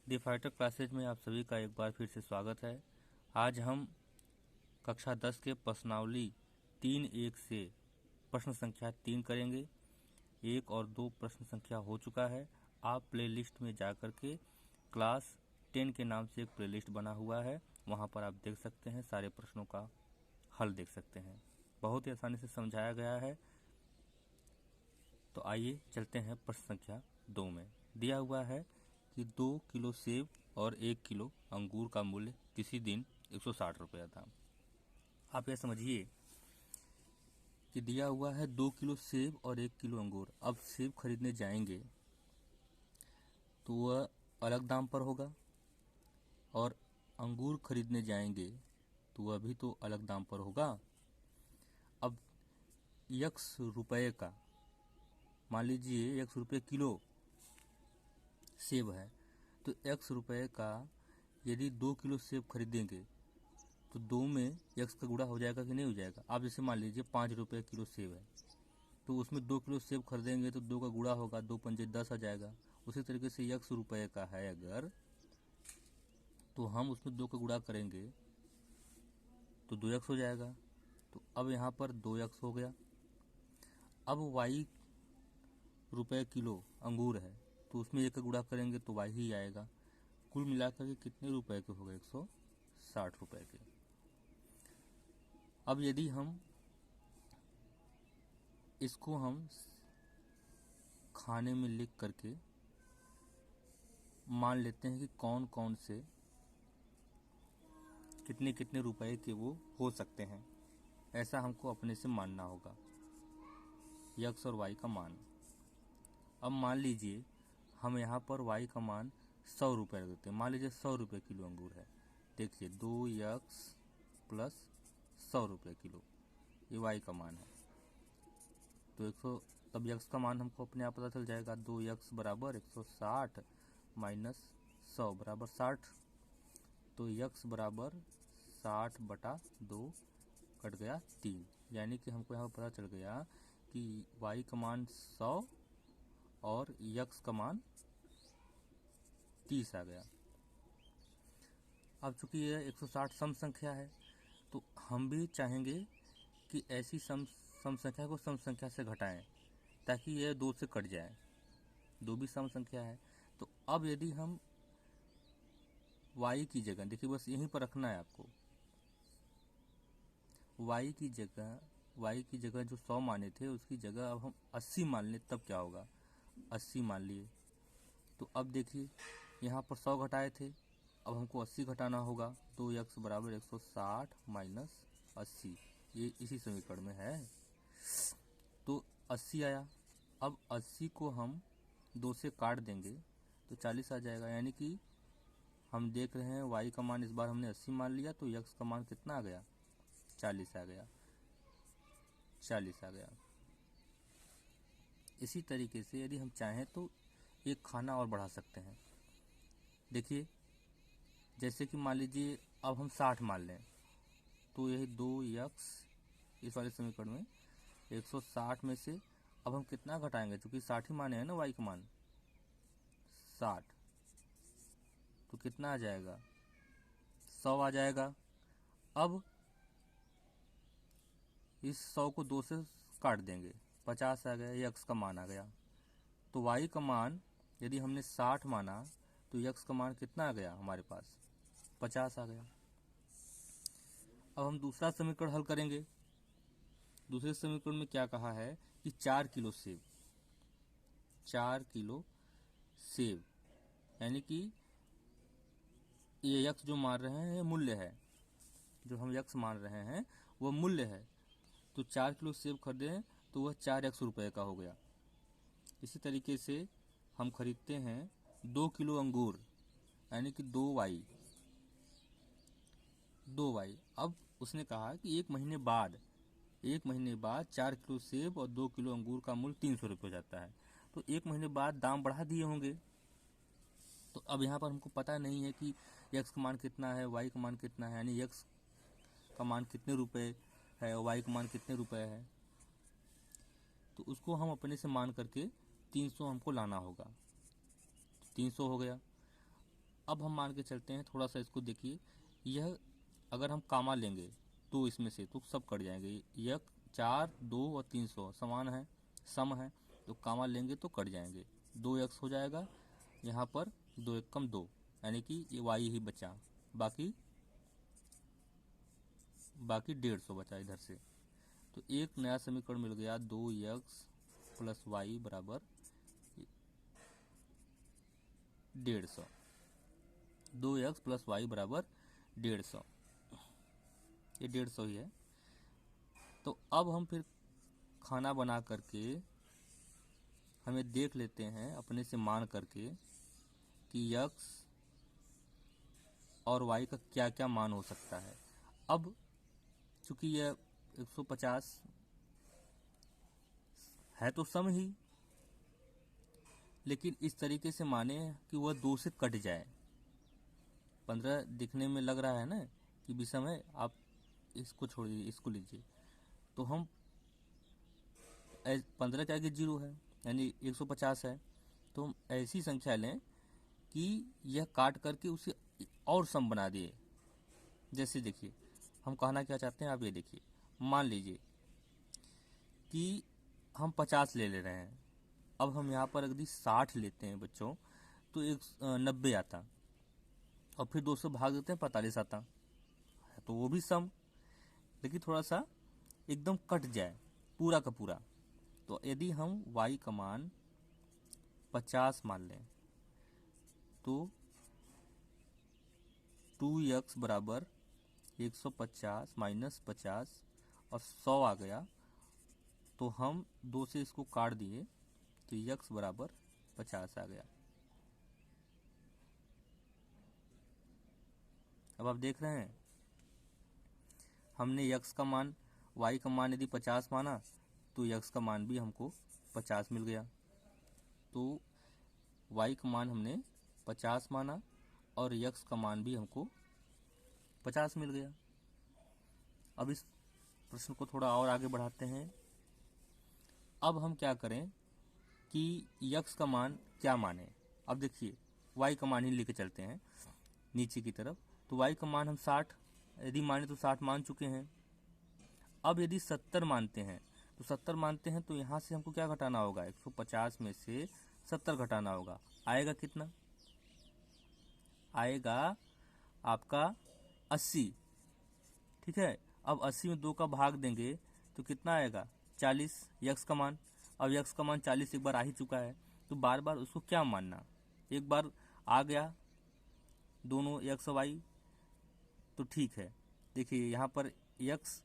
दी fighter classes में आप सभी का एक बार फिर से स्वागत है। आज हम कक्षा 10 के प्रश्नावली 3.1 से प्रश्न संख्या 3 करेंगे। 1 और 2 प्रश्न संख्या हो चुका है। आप प्लेलिस्ट में जाकर के क्लास 10 के नाम से एक प्लेलिस्ट बना हुआ है, वहाँ पर आप देख सकते हैं, सारे प्रश्नों का हल देख सकते हैं। बहुत ही आसानी से समझाया गया है। तो आइए चलते हैं प्रश्न संख्या 2 में। दिया हुआ है कि 2 किलो सेब और 1 किलो अंगूर का मूल्य किसी दिन 160 रुपया था। आप यह समझिए कि दिया हुआ है 2 किलो सेब और 1 किलो अंगूर। अब सेब खरीदने जाएंगे तो वह अलग दाम पर होगा, और अंगूर खरीदने जाएंगे तो वह भी तो अलग दाम पर होगा। अब x रुपये का, मान लीजिए x रुपये किलो सेब है, तो x रुपये का यदि 2 किलो सेब खरीदेंगे तो 2 में x का गुणा हो जाएगा कि नहीं हो जाएगा। आप जैसे मान लीजिए 5 रुपये किलो सेब है, तो उसमें 2 किलो सेब खरीदेंगे तो 2 का गुणा होगा, 2 पंजे 10 आ जाएगा। उसी तरीके से x रुपये का है अगर, तो हम उसमें 2 का गुणा करेंगे तो 2x हो जाएगा। तो अब यहाँ पर 2x हो गया। अब y रुपये किलो अंगूर है, तो उसमें 1 का गुणा करेंगे तो y ही आएगा। कुल मिलाकर के कितने रुपए के हो गए? 160 रुपए के। अब यदि हम इसको खाने में लिख करके मान लेते हैं कि कौन कौन से कितने कितने रुपए के वो हो सकते हैं, ऐसा हमको अपने से मानना होगा, x और y का मान। अब मान लीजिए हम यहाँ पर y का मान 100 रुपये रख देते हैं। मान लीजिए 100 रुपये किलो अंगूर है। देखिए 2x प्लस 100 रुपये किलो, ये y का मान है। तो 100, तब x का मान हमको अपने आप पता चल जाएगा। 2x बराबर 160 माइनस 100 बराबर 60। तो x बराबर 60/2 कट गया 3, यानी कि हमको यहाँ पता चल गया कि y का मान 100 और x का मान 30 आ गया। अब चूंकि यह 160 सम संख्या है, तो हम भी चाहेंगे कि ऐसी सम संख्या को सम संख्या से घटाएं ताकि यह 2 से कट जाए। 2 भी सम संख्या है। तो अब यदि हम y की जगह, देखिए बस यहीं पर रखना है आपको, y की जगह जो 100 माने थे उसकी जगह अब हम 80 मान लें, तब क्या होगा? 80 मान लिए। तो अब देखिए यहाँ पर 100 घटाए थे, अब हमको 80 घटाना होगा। 2x बराबर 160 माइनस 80, ये इसी समीकरण में है। तो 80 आया। अब 80 को हम 2 से काट देंगे तो 40 आ जाएगा, यानी कि हम देख रहे हैं y का मान इस बार हमने 80 मान लिया, तो x का मान कितना आ गया? 40 आ गया। 40 आ गया। इसी तरीके से यदि हम चाहें तो एक खाना और बढ़ा सकते हैं। देखिए जैसे कि मान लीजिए अब हम 60 मान लें, तो यही 2x इस वाले समीकरण में 160 में से अब हम कितना घटाएंगे? क्योंकि 60 ही माने हैं ना y का मान, 60, तो कितना आ जाएगा? 100 आ जाएगा। अब इस 100 को 2 से काट देंगे, 50 आ गया, ये x का मान आ गया। तो y का मान यदि हमने 60 माना तो x का मान कितना आ गया हमारे पास? 50 आ गया। अब हम दूसरा समीकरण हल करेंगे। दूसरे समीकरण में क्या कहा है कि 4 किलो सेब, 4 किलो सेब, यानी कि ये x जो मान रहे हैं ये मूल्य है, जो हम x मान रहे हैं वह मूल्य है। तो 4 किलो सेब खरीदे तो वह 4x रुपये का हो गया। इसी तरीके से हम खरीदते हैं 2 किलो अंगूर, यानी कि 2y। अब उसने कहा कि एक महीने बाद 4 किलो सेब और 2 किलो अंगूर का मूल्य 300 रुपये हो जाता है। तो एक महीने बाद दाम बढ़ा दिए होंगे। तो अब यहाँ पर हमको पता नहीं है कि x का मान कितना है, y का मान कितना है, यानी x का मान कितने रुपए है और y का मान कितने रुपए है। तो उसको हम अपने से मान करके 300 हमको लाना होगा। 300 हो गया। अब हम मान के चलते हैं, थोड़ा सा इसको देखिए, यह अगर हम कामा लेंगे तो इसमें से तो सब कट जाएंगे। यह 4, 2 और 300 समान है, सम है, तो कामा लेंगे तो कट जाएंगे। 2x हो जाएगा, यहाँ पर 2 एकम 2, यानी कि ये y ही बचा, बाकी 150 बचा इधर से। तो एक नया समीकरण मिल गया, 2x प्लस वाई बराबर 150। 2x प्लस वाई बराबर 150, ये 150 ही है। तो अब हम फिर खाना बना करके हमें देख लेते हैं अपने से मान करके कि x और y का क्या क्या मान हो सकता है। अब चूंकि यह 150 है तो सम ही, लेकिन इस तरीके से माने कि वह 2 से कट जाए। 15 दिखने में लग रहा है ना कि विषम है, आप इसको छोड़ दीजिए, इसको लीजिए। तो हम 15 के आगे 0 है, यानी 150 है, तो हम ऐसी संख्या लें कि यह काट करके उसे और सम बना दिए। जैसे देखिए, हम कहना क्या चाहते हैं, आप ये देखिए, मान लीजिए कि हम 50 ले रहे हैं। अब हम यहाँ पर यदि 60 लेते हैं बच्चों, तो 90 आता, और फिर 200 भाग देते हैं, 45 आता, तो वो भी सम, लेकिन थोड़ा सा एकदम कट जाए पूरा का पूरा। तो यदि हम y का मान 50 मान लें, तो 2x बराबर 150 माइनस 50 और 100 आ गया। तो हम 2 से इसको काट दिए, तो x बराबर 50 आ गया। अब आप देख रहे हैं, हमने x का मान, y का मान यदि 50 माना, तो x का मान भी हमको 50 मिल गया। तो y का मान हमने 50 माना और x का मान भी हमको 50 मिल गया। अब इस प्रश्न को थोड़ा और आगे बढ़ाते हैं। अब हम क्या करें कि x का मान क्या माने। अब देखिए, y का मान ही लेके चलते हैं नीचे की तरफ। तो y का मान हम 60 यदि माने तो 60 मान चुके हैं। अब यदि 70 मानते हैं, तो 70 मानते हैं तो यहाँ से हमको क्या घटाना होगा, 150 में से 70 घटाना होगा। आएगा कितना? आएगा आपका 80। ठीक है, अब 80 में 2 का भाग देंगे तो कितना आएगा, 40 यक्स का मान। अब यक्स का मान 40 एक बार आ ही चुका है, तो बार बार उसको क्या मानना, एक बार आ गया दोनों यक्स और वाई, तो ठीक है। देखिए यहाँ पर यक्स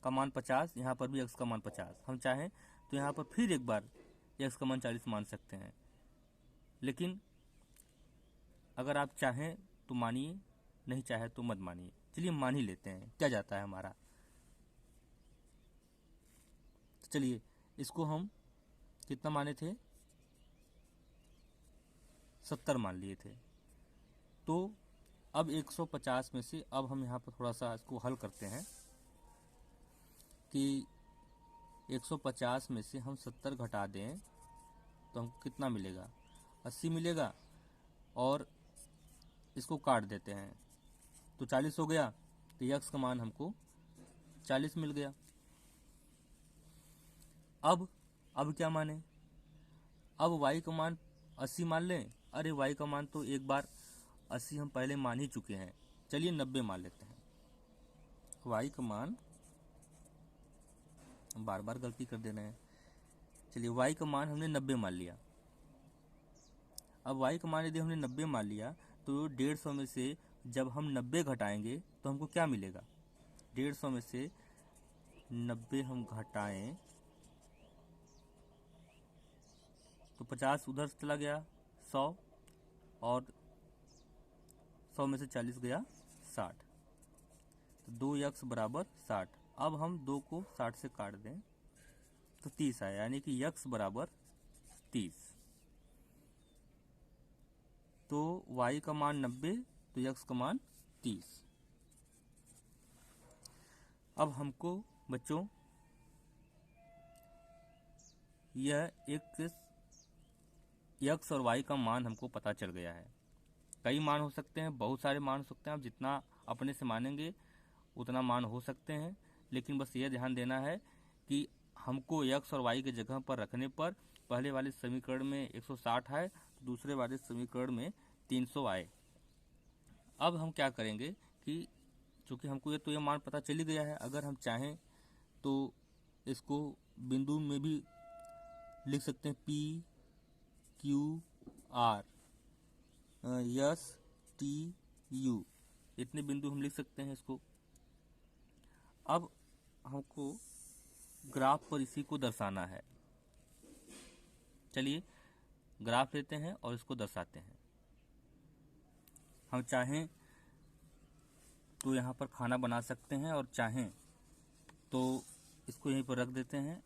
का मान 50, यहाँ पर भी यक्स का मान 50। हम चाहें तो यहाँ पर फिर एक बार यक्स का मान 40 मान सकते हैं, लेकिन अगर आप चाहें तो मानिए, नहीं चाहे तो मत मानिए। चलिए मान ही लेते हैं, क्या जाता है हमारा। तो चलिए इसको हम कितना माने थे, 70 मान लिए थे। तो अब 150 में से अब हम यहाँ पर थोड़ा सा इसको हल करते हैं कि 150 में से हम 70 घटा दें तो हमको कितना मिलेगा, 80 मिलेगा, और इसको काट देते हैं तो 40 हो गया। तो यक्स का मान हमको 40 मिल गया। अब क्या माने, अब y का मान 80 मान लें। अरे y का मान तो एक बार 80 हम पहले मान ही चुके हैं, चलिए 90 मान लेते हैं। y का मान, बार बार गलती कर दे रहे हैं। चलिए y का मान हमने 90 मान लिया। अब y का मान यदि हमने 90 मान लिया, तो 150 में से जब हम 90 घटाएंगे तो हमको क्या मिलेगा, 150 में से 90 हम घटाएं तो 50 उधर से चला गया, 100, और 100 में से 40 गया 60, तो 2x बराबर 60। अब हम 2 को 60 से काट दें तो 30 आया, यानी कि x बराबर 30। तो y का मान 90, तो x का मान 30। अब हमको बच्चों यह एक x और y का मान हमको पता चल गया है। कई मान हो सकते हैं, बहुत सारे मान हो सकते हैं, आप जितना अपने से मानेंगे उतना मान हो सकते हैं, लेकिन बस ये ध्यान देना है कि हमको x और y के जगह पर रखने पर पहले वाले समीकरण में 160 आए, दूसरे वाले समीकरण में 300 आए। अब हम क्या करेंगे कि चूँकि हमको ये मान पता चल ही गया है, अगर हम चाहें तो इसको बिंदु में भी लिख सकते हैं, P Q R S T U, इतने बिंदु हम लिख सकते हैं इसको। अब हमको ग्राफ पर इसी को दर्शाना है। चलिए ग्राफ लेते हैं और इसको दर्शाते हैं। हम चाहें तो यहाँ पर खाना बना सकते हैं और चाहें तो इसको यहीं पर रख देते हैं।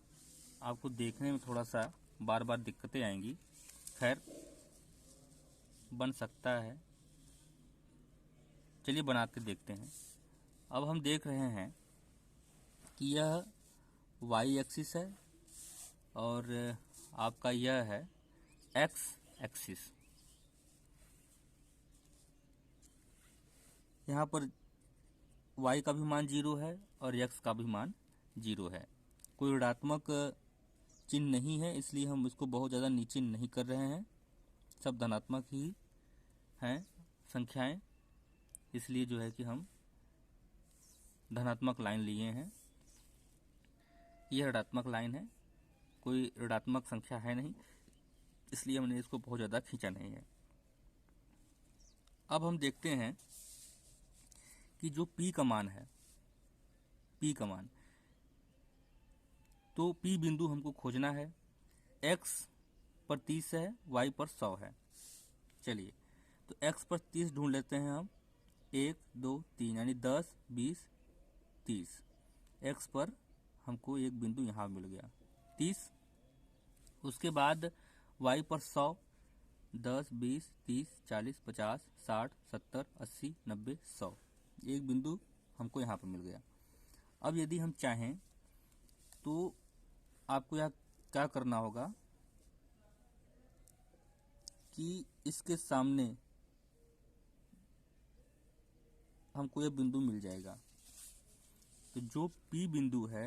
आपको देखने में थोड़ा सा बार बार दिक्कतें आएंगी, खैर बन सकता है। चलिए बना के देखते हैं। अब हम देख रहे हैं कि यह y एक्सिस है और आपका यह है x एक्सिस। यहाँ पर y का भी मान 0 है और x का भी मान 0 है। कोई ऋणात्मक चिन्ह नहीं है, इसलिए हम इसको बहुत ज़्यादा नीचे नहीं कर रहे हैं, सब धनात्मक ही हैं संख्याएं, इसलिए जो है कि हम धनात्मक लाइन लिए हैं। यह ऋणात्मक लाइन है, कोई ऋणात्मक संख्या है नहीं, इसलिए हमने इसको बहुत ज़्यादा खींचा नहीं है। अब हम देखते हैं कि जो P का मान है, P का मान, तो P बिंदु हमको खोजना है। x पर 30 है, y पर 100 है। चलिए तो x पर 30 ढूंढ लेते हैं हम, 1 2 3 यानी 10 20 30। x पर हमको एक बिंदु यहाँ मिल गया 30। उसके बाद y पर 100, 10 20 30 40 50 60 70 80 90 100, एक बिंदु हमको यहाँ पर मिल गया। अब यदि हम चाहें तो आपको यहाँ क्या करना होगा कि इसके सामने हमको यह बिंदु मिल जाएगा। तो जो P बिंदु है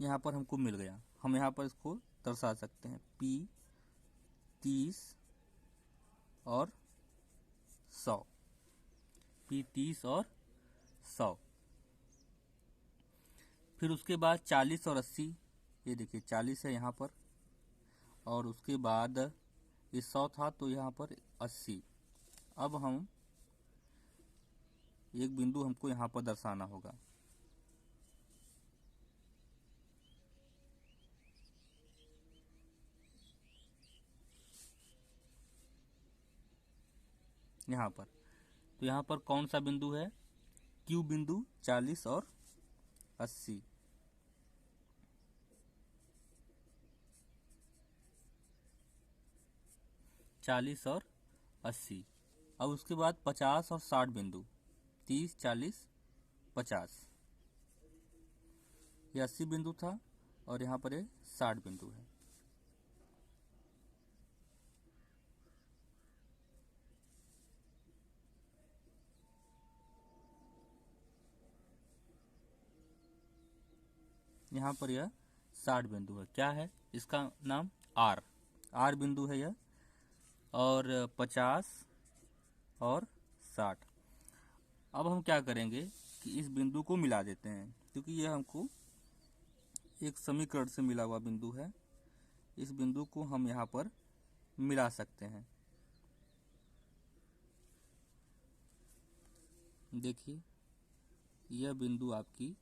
यहाँ पर हमको मिल गया, हम यहाँ पर इसको दर्शा सकते हैं, P 30 और 100, P 30 और 100। फिर उसके बाद 40 और 80, ये देखिए 40 है यहाँ पर, और उसके बाद ये 100 था तो यहाँ पर 80। अब हम एक बिंदु हमको यहाँ पर दर्शाना होगा। यहाँ पर, तो यहाँ पर कौन सा बिंदु है? Q बिंदु 40 और 80। और 80। अब उसके बाद 50 और 60 बिंदु, 30 40 50। ये 80 बिंदु था और यहाँ पर ये 60 बिंदु है। यहाँ पर यह 60 बिंदु है। क्या है इसका नाम? R बिंदु है यह, और 50 और 60। अब हम क्या करेंगे कि इस बिंदु को मिला देते हैं, क्योंकि यह हमको एक समीकरण से मिला हुआ बिंदु है। इस बिंदु को हम यहाँ पर मिला सकते हैं। देखिए यह बिंदु आपकी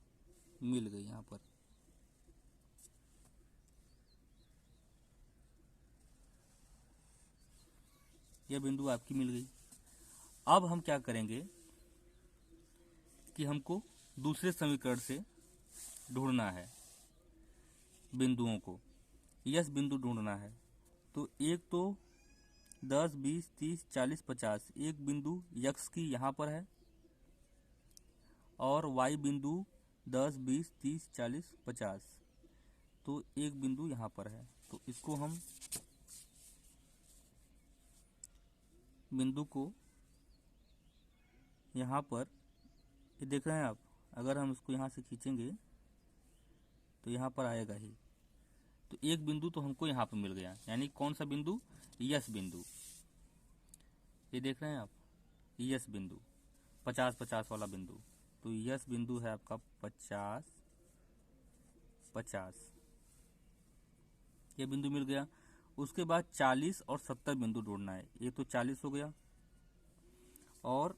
मिल गई यहाँ पर। यह बिंदु आपकी मिल गई। अब हम क्या करेंगे कि हमको दूसरे समीकरण से ढूंढना है बिंदुओं को, यस बिंदु ढूंढना है। तो एक तो 10 20 30 40 50, एक बिंदु यक्स की यहाँ पर है, और वाई बिंदु 10 20 30 40 50, तो एक बिंदु यहाँ पर है। तो इसको हम बिंदु को यहाँ पर, ये देख रहे हैं आप, अगर हम इसको यहाँ से खींचेंगे तो यहाँ पर आएगा ही। तो एक बिंदु तो हमको यहाँ पर मिल गया, यानी कौन सा बिंदु? यस बिंदु। ये देख रहे हैं आप, यस बिंदु, 50-50 वाला बिंदु। तो यस बिंदु है आपका 50-50, ये बिंदु मिल गया। उसके बाद 40 और 70 बिंदु ढूंढना है। ये तो 40 हो गया, और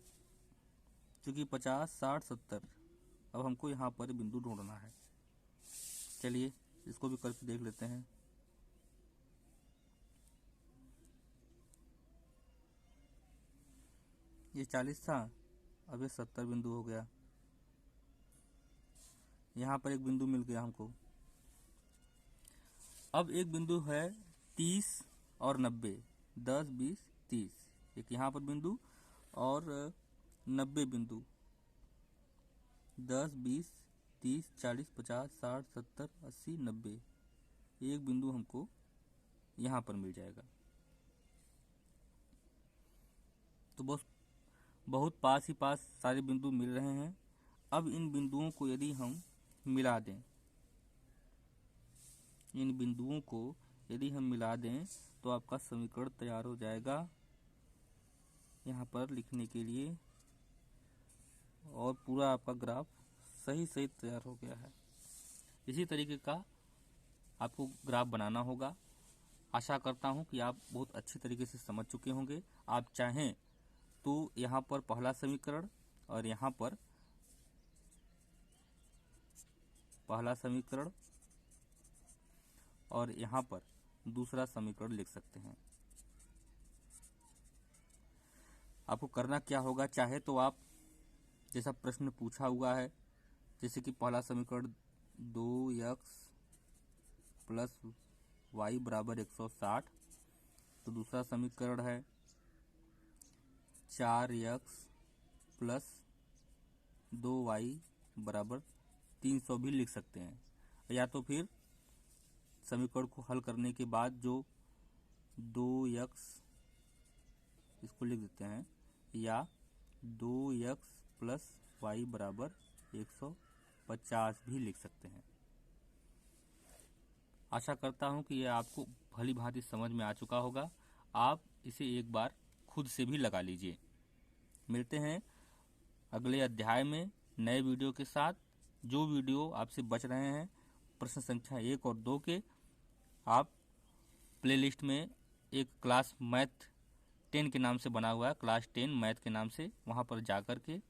चूंकि 50, 60, 70, अब हमको यहाँ पर बिंदु ढूंढना है। चलिए इसको भी करके देख लेते हैं। ये 40 था, अब ये 70 बिंदु हो गया। यहाँ पर एक बिंदु मिल गया हमको। अब एक बिंदु है 30 और 90, 10, 20, 30, एक यहाँ पर बिंदु, और 90 बिंदु, 10, 20, 30, 40, 50, 60, 70, 80, 90, एक बिंदु हमको यहाँ पर मिल जाएगा। तो बहुत पास ही पास सारे बिंदु मिल रहे हैं। अब इन बिंदुओं को यदि हम मिला दें, इन बिंदुओं को यदि हम मिला दें तो आपका समीकरण तैयार हो जाएगा यहाँ पर लिखने के लिए, और पूरा आपका ग्राफ सही सही तैयार हो गया है। इसी तरीके का आपको ग्राफ बनाना होगा। आशा करता हूँ कि आप बहुत अच्छी तरीके से समझ चुके होंगे। आप चाहें तो यहाँ पर पहला समीकरण और यहाँ पर पहला समीकरण और यहाँ पर दूसरा समीकरण लिख सकते हैं। आपको करना क्या होगा, चाहे तो आप जैसा प्रश्न पूछा हुआ है, जैसे कि पहला समीकरण 2x प्लस वाई बराबर 160, तो दूसरा समीकरण है 4x प्लस 2y बराबर 300 भी लिख सकते हैं। या तो फिर समीकरण को हल करने के बाद जो 2x, इसको लिख देते हैं, या 2x प्लस वाई बराबर 150 भी लिख सकते हैं। आशा करता हूं कि यह आपको भली भांति समझ में आ चुका होगा। आप इसे एक बार खुद से भी लगा लीजिए। मिलते हैं अगले अध्याय में नए वीडियो के साथ। जो वीडियो आपसे बच रहे हैं प्रश्न संख्या 1 और 2 के, आप प्लेलिस्ट में एक क्लास मैथ 10 के नाम से बना हुआ है, क्लास 10 मैथ के नाम से, वहाँ पर जाकर के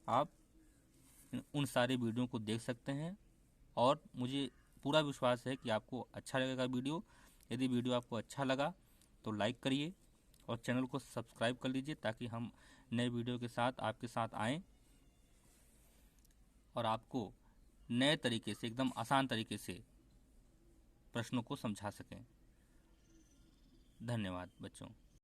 आप उन सारे वीडियो को देख सकते हैं। और मुझे पूरा विश्वास है कि आपको अच्छा लगेगा वीडियो। यदि वीडियो आपको अच्छा लगा तो लाइक करिए और चैनल को सब्सक्राइब कर लीजिए, ताकि हम नए वीडियो के साथ आपके साथ आएँ और आपको नए तरीके से, एकदम आसान तरीके से प्रश्नों को समझा सकें। धन्यवाद बच्चों।